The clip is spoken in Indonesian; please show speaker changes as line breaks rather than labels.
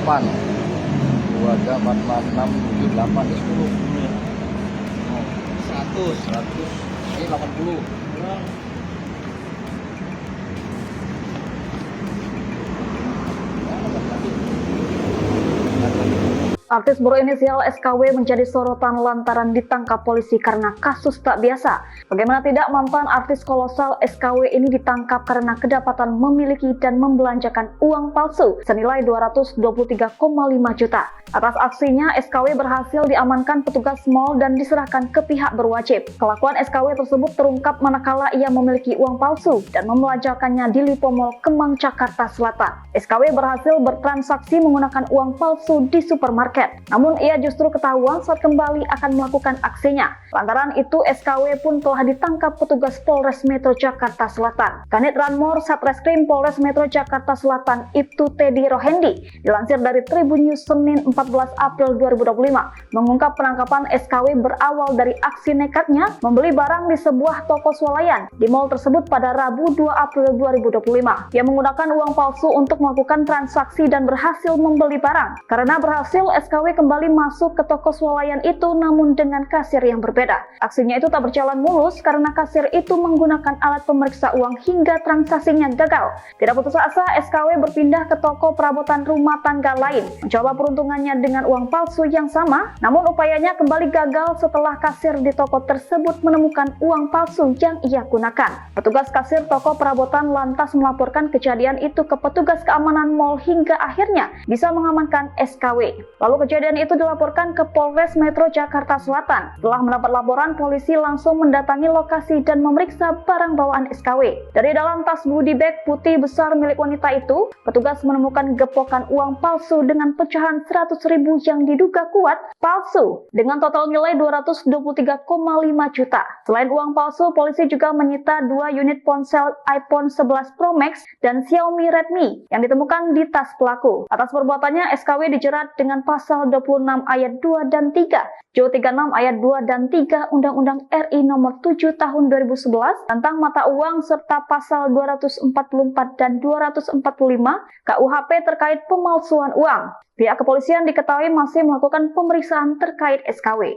8 234678 ini 10 100 ini 80.
Artis berinisial SKW menjadi sorotan lantaran ditangkap polisi karena kasus tak biasa. Bagaimana tidak, mantan artis kolosal SKW ini ditangkap karena kedapatan memiliki dan membelanjakan uang palsu senilai 223,5 juta. Atas aksinya, SKW berhasil diamankan petugas mal dan diserahkan ke pihak berwajib. Kelakuan SKW tersebut terungkap manakala ia memiliki uang palsu dan membelanjakannya di Lipo Mall Kemang, Jakarta Selatan. SKW berhasil bertransaksi menggunakan uang palsu di supermarket. Namun ia justru ketahuan saat kembali akan melakukan aksinya. Lantaran itu SKW pun telah ditangkap petugas Polres Metro Jakarta Selatan. Kanit Ranmor Satreskrim Polres Metro Jakarta Selatan Ibtu Teddy Rohendi dilansir dari Tribun News Senin 14 April 2025 mengungkap penangkapan SKW berawal dari aksi nekatnya membeli barang di sebuah toko swalayan di mal tersebut pada Rabu 2 April 2025. Ia menggunakan uang palsu untuk melakukan transaksi dan berhasil membeli barang. Karena berhasil, SKW kembali masuk ke toko swalayan itu namun dengan kasir yang berbeda. Aksinya itu tak berjalan mulus karena kasir itu menggunakan alat pemeriksa uang hingga transaksinya gagal. Tidak putus asa, SKW berpindah ke toko perabotan rumah tangga lain, mencoba peruntungannya dengan uang palsu yang sama, namun upayanya kembali gagal setelah kasir di toko tersebut menemukan uang palsu yang ia gunakan. Petugas kasir toko perabotan lantas melaporkan kejadian itu ke petugas keamanan mal hingga akhirnya bisa mengamankan SKW. Lalu kejadian itu dilaporkan ke Polres Metro Jakarta Selatan. Setelah mendapat laporan, polisi langsung mendatangi lokasi dan memeriksa barang bawaan SKW. Dari dalam tas goodie bag putih besar milik wanita itu, petugas menemukan gepokan uang palsu dengan pecahan 100.000 yang diduga kuat palsu dengan total nilai 223,5 juta. Selain uang palsu, polisi juga menyita 2 unit ponsel iPhone 11 Pro Max dan Xiaomi Redmi yang ditemukan di tas pelaku. Atas perbuatannya, SKW dijerat dengan pasal 26 ayat 2 dan 3, Jo 36 ayat 2 dan 3 Undang-Undang RI nomor 7 tahun 2011 tentang mata uang serta pasal 244 dan 245 KUHP terkait pemalsuan uang. Pihak kepolisian diketahui masih melakukan pemeriksaan terkait SKW.